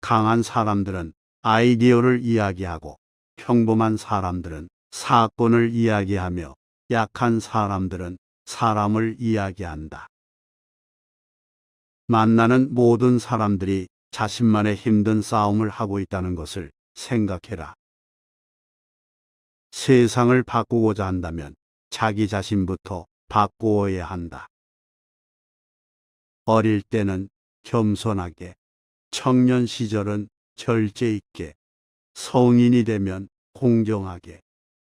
강한 사람들은 아이디어를 이야기하고 평범한 사람들은 사건을 이야기하며 약한 사람들은 사람을 이야기한다. 만나는 모든 사람들이 자신만의 힘든 싸움을 하고 있다는 것을 생각해라. 세상을 바꾸고자 한다면 자기 자신부터 바꾸어야 한다. 어릴 때는 겸손하게, 청년 시절은 절제 있게, 성인이 되면 공정하게,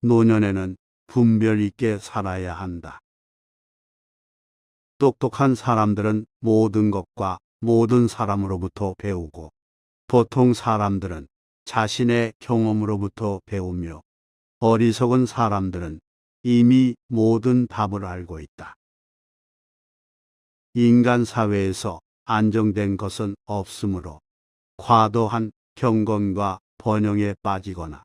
노년에는 분별 있게 살아야 한다. 똑똑한 사람들은 모든 것과 모든 사람으로부터 배우고, 보통 사람들은 자신의 경험으로부터 배우며, 어리석은 사람들은 이미 모든 답을 알고 있다. 인간 사회에서 안정된 것은 없으므로 과도한 경건과 번영에 빠지거나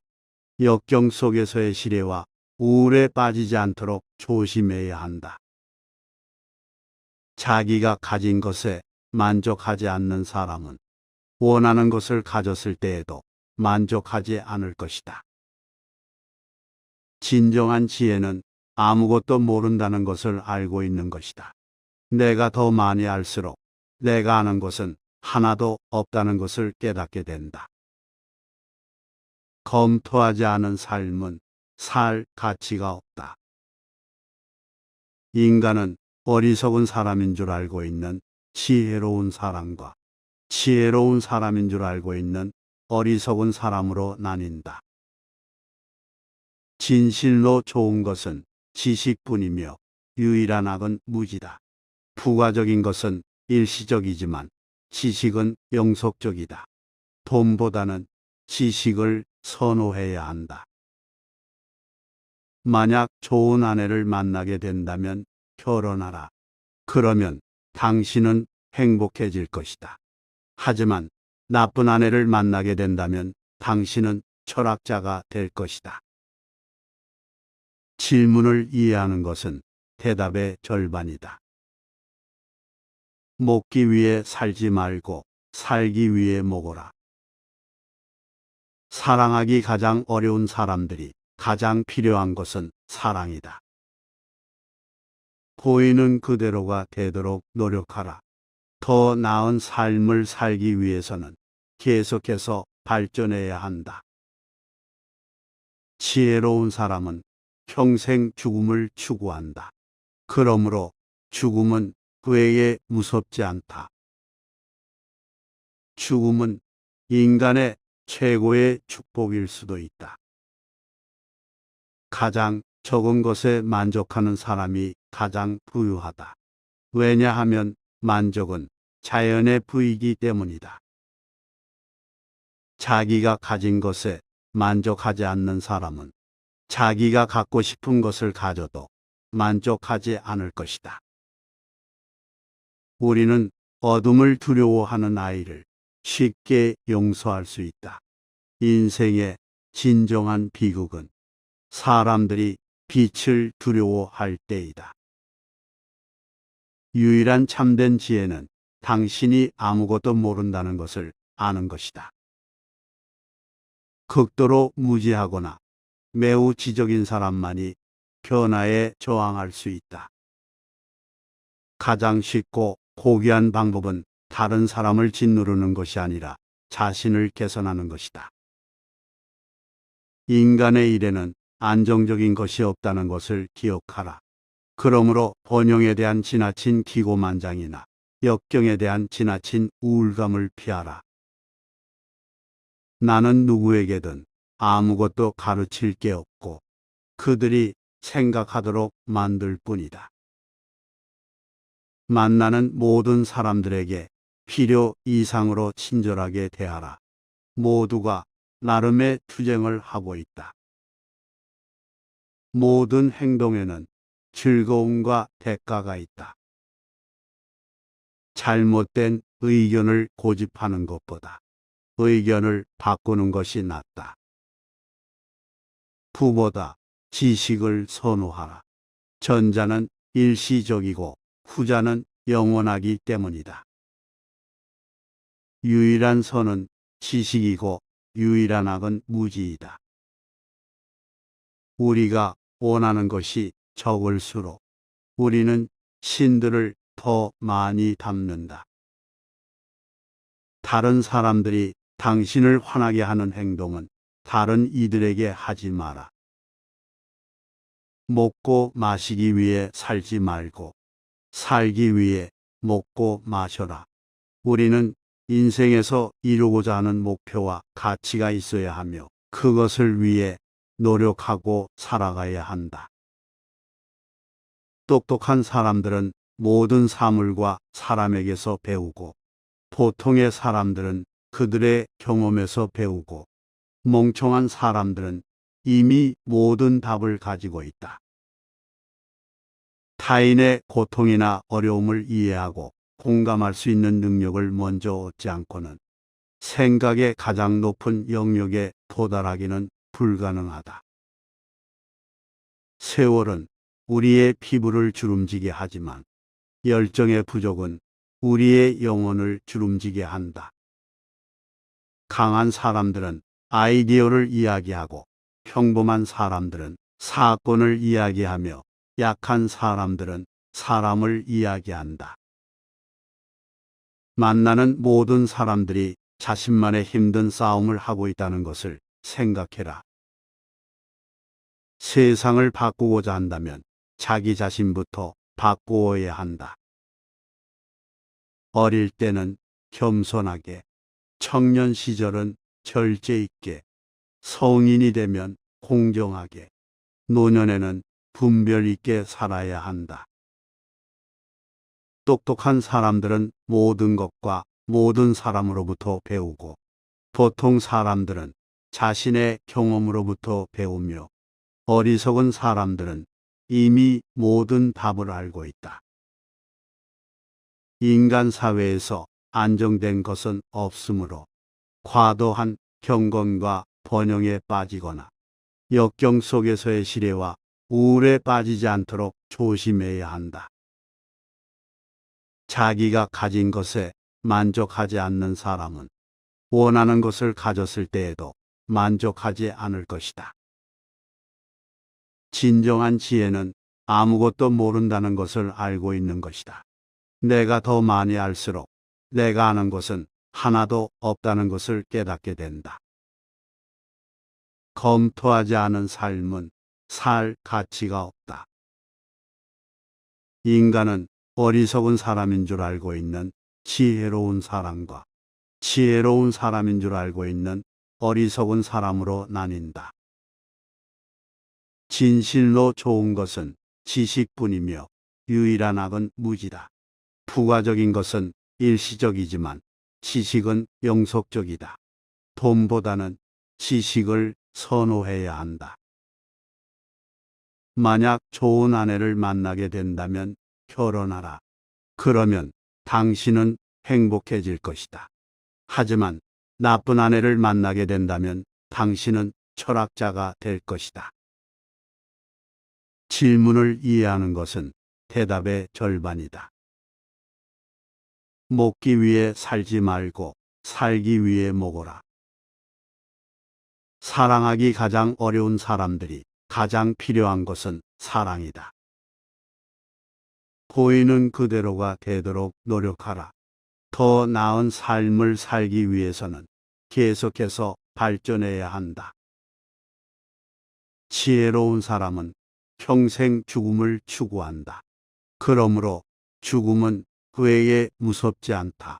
역경 속에서의 시레와 우울에 빠지지 않도록 조심해야 한다. 자기가 가진 것에 만족하지 않는 사람은 원하는 것을 가졌을 때에도 만족하지 않을 것이다. 진정한 지혜는 아무것도 모른다는 것을 알고 있는 것이다. 내가 더 많이 알수록 내가 아는 것은 하나도 없다는 것을 깨닫게 된다. 검토하지 않은 삶은 살 가치가 없다. 인간은 어리석은 사람인 줄 알고 있는 지혜로운 사람과 지혜로운 사람인 줄 알고 있는 어리석은 사람으로 나뉜다. 진실로 좋은 것은 지식뿐이며 유일한 악은 무지다. 부가적인 것은 일시적이지만 지식은 영속적이다. 돈보다는 지식을 선호해야 한다. 만약 좋은 아내를 만나게 된다면 결혼하라. 그러면 당신은 행복해질 것이다. 하지만 나쁜 아내를 만나게 된다면 당신은 철학자가 될 것이다. 질문을 이해하는 것은 대답의 절반이다. 먹기 위해 살지 말고 살기 위해 먹어라. 사랑하기 가장 어려운 사람들이 가장 필요한 것은 사랑이다. 보이는 그대로가 되도록 노력하라. 더 나은 삶을 살기 위해서는 계속해서 발전해야 한다. 지혜로운 사람은 평생 죽음을 추구한다. 그러므로 죽음은 그에게 무섭지 않다. 죽음은 인간의 최고의 축복일 수도 있다. 가장 적은 것에 만족하는 사람이 가장 부유하다. 왜냐하면 만족은 자연의 부이기 때문이다. 자기가 가진 것에 만족하지 않는 사람은 자기가 갖고 싶은 것을 가져도 만족하지 않을 것이다. 우리는 어둠을 두려워하는 아이를 쉽게 용서할 수 있다. 인생의 진정한 비극은 사람들이 빛을 두려워할 때이다. 유일한 참된 지혜는 당신이 아무것도 모른다는 것을 아는 것이다. 극도로 무지하거나 매우 지적인 사람만이 변화에 저항할 수 있다. 가장 쉽고 고귀한 방법은 다른 사람을 짓누르는 것이 아니라 자신을 개선하는 것이다. 인간의 일에는 안정적인 것이 없다는 것을 기억하라. 그러므로 번영에 대한 지나친 기고만장이나 역경에 대한 지나친 우울감을 피하라. 나는 누구에게든 아무것도 가르칠 게 없고 그들이 생각하도록 만들 뿐이다. 만나는 모든 사람들에게 필요 이상으로 친절하게 대하라. 모두가 나름의 투쟁을 하고 있다. 모든 행동에는 즐거움과 대가가 있다. 잘못된 의견을 고집하는 것보다 의견을 바꾸는 것이 낫다. 부보다 지식을 선호하라. 전자는 일시적이고 후자는 영원하기 때문이다. 유일한 선은 지식이고 유일한 악은 무지이다. 우리가 원하는 것이 적을수록 우리는 신들을 더 많이 닮는다. 다른 사람들이 당신을 화나게 하는 행동은 다른 이들에게 하지 마라. 먹고 마시기 위해 살지 말고 살기 위해 먹고 마셔라. 우리는 인생에서 이루고자 하는 목표와 가치가 있어야 하며 그것을 위해 노력하고 살아가야 한다. 똑똑한 사람들은 모든 사물과 사람에게서 배우고 보통의 사람들은 그들의 경험에서 배우고 멍청한 사람들은 이미 모든 답을 가지고 있다. 타인의 고통이나 어려움을 이해하고 공감할 수 있는 능력을 먼저 얻지 않고는 생각의 가장 높은 영역에 도달하기는 불가능하다. 세월은 우리의 피부를 주름지게 하지만 열정의 부족은 우리의 영혼을 주름지게 한다. 강한 사람들은 아이디어를 이야기하고 평범한 사람들은 사건을 이야기하며 약한 사람들은 사람을 이야기한다. 만나는 모든 사람들이 자신만의 힘든 싸움을 하고 있다는 것을 생각해라. 세상을 바꾸고자 한다면 자기 자신부터 바꾸어야 한다. 어릴 때는 겸손하게, 청년 시절은 절제 있게, 성인이 되면 공정하게, 노년에는 분별 있게 살아야 한다. 똑똑한 사람들은 모든 것과 모든 사람으로부터 배우고 보통 사람들은 자신의 경험으로부터 배우며 어리석은 사람들은 이미 모든 답을 알고 있다. 인간 사회에서 안정된 것은 없으므로 과도한 경건과 번영에 빠지거나 역경 속에서의 시레와 우울에 빠지지 않도록 조심해야 한다. 자기가 가진 것에 만족하지 않는 사람은 원하는 것을 가졌을 때에도 만족하지 않을 것이다. 진정한 지혜는 아무것도 모른다는 것을 알고 있는 것이다. 내가 더 많이 알수록 내가 아는 것은 하나도 없다는 것을 깨닫게 된다. 검토하지 않은 삶은 살 가치가 없다. 인간은 어리석은 사람인 줄 알고 있는 지혜로운 사람과 지혜로운 사람인 줄 알고 있는 어리석은 사람으로 나뉜다. 진실로 좋은 것은 지식뿐이며 유일한 악은 무지다. 부가적인 것은 일시적이지만 지식은 영속적이다. 돈보다는 지식을 선호해야 한다. 만약 좋은 아내를 만나게 된다면 결혼하라. 그러면 당신은 행복해질 것이다. 하지만 나쁜 아내를 만나게 된다면 당신은 철학자가 될 것이다. 질문을 이해하는 것은 대답의 절반이다. 먹기 위해 살지 말고 살기 위해 먹어라. 사랑하기 가장 어려운 사람들이 가장 필요한 것은 사랑이다. 보이는 그대로가 되도록 노력하라. 더 나은 삶을 살기 위해서는 계속해서 발전해야 한다. 지혜로운 사람은 평생 죽음을 추구한다. 그러므로 죽음은 그에게 무섭지 않다.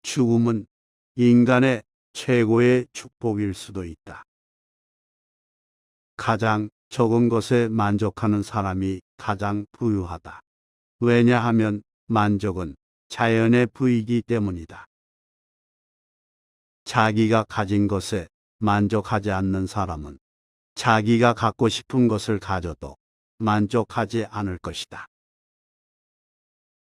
죽음은 인간의 최고의 축복일 수도 있다. 가장 적은 것에 만족하는 사람이 가장 부유하다. 왜냐하면 만족은 자연의 부이기 때문이다. 자기가 가진 것에 만족하지 않는 사람은 자기가 갖고 싶은 것을 가져도 만족하지 않을 것이다.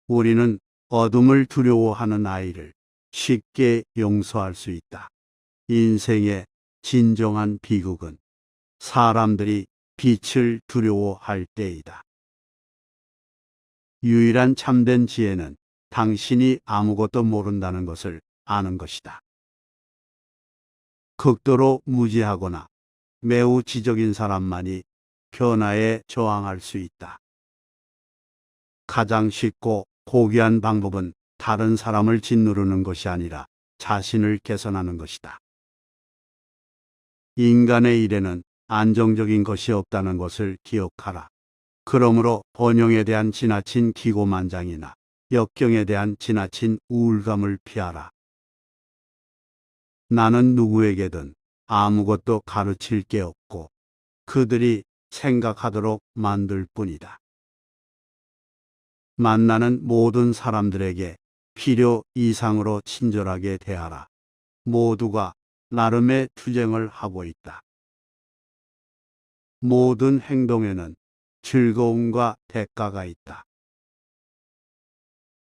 우리는 어둠을 두려워하는 아이를 쉽게 용서할 수 있다. 인생의 진정한 비극은 사람들이 빛을 두려워할 때이다. 유일한 참된 지혜는 당신이 아무것도 모른다는 것을 아는 것이다. 극도로 무지하거나 매우 지적인 사람만이 변화에 저항할 수 있다. 가장 쉽고 고귀한 방법은 다른 사람을 짓누르는 것이 아니라 자신을 개선하는 것이다. 인간의 일에는 안정적인 것이 없다는 것을 기억하라. 그러므로 번영에 대한 지나친 기고만장이나 역경에 대한 지나친 우울감을 피하라. 나는 누구에게든 아무것도 가르칠 게 없고 그들이 생각하도록 만들 뿐이다. 만나는 모든 사람들에게 필요 이상으로 친절하게 대하라. 모두가 나름의 투쟁을 하고 있다. 모든 행동에는 즐거움과 대가가 있다.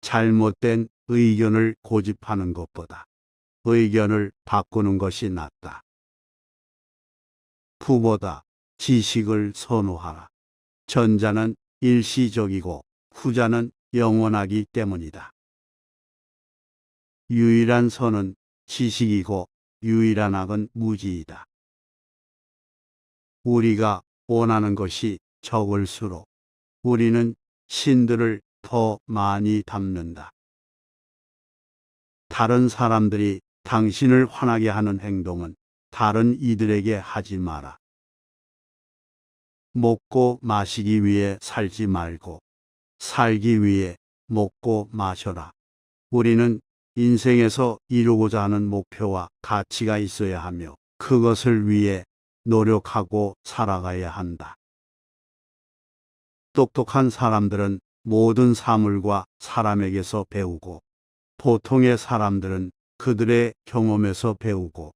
잘못된 의견을 고집하는 것보다 의견을 바꾸는 것이 낫다. 부보다 지식을 선호하라. 전자는 일시적이고 후자는 영원하기 때문이다. 유일한 선은 지식이고 유일한 악은 무지이다. 우리가 원하는 것이 적을수록 우리는 신들을 더 많이 닮는다. 다른 사람들이 당신을 화나게 하는 행동은 다른 이들에게 하지 마라. 먹고 마시기 위해 살지 말고 살기 위해 먹고 마셔라. 우리는 인생에서 이루고자 하는 목표와 가치가 있어야 하며 그것을 위해 노력하고 살아가야 한다. 똑똑한 사람들은 모든 사물과 사람에게서 배우고 보통의 사람들은 그들의 경험에서 배우고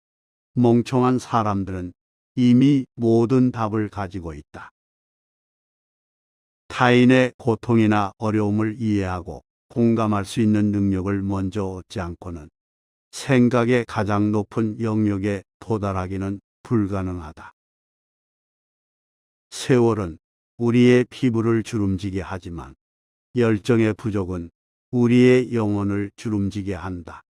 멍청한 사람들은 이미 모든 답을 가지고 있다. 타인의 고통이나 어려움을 이해하고 공감할 수 있는 능력을 먼저 얻지 않고는 생각의 가장 높은 영역에 도달하기는 불가능하다. 세월은 우리의 피부를 주름지게 하지만 열정의 부족은 우리의 영혼을 주름지게 한다.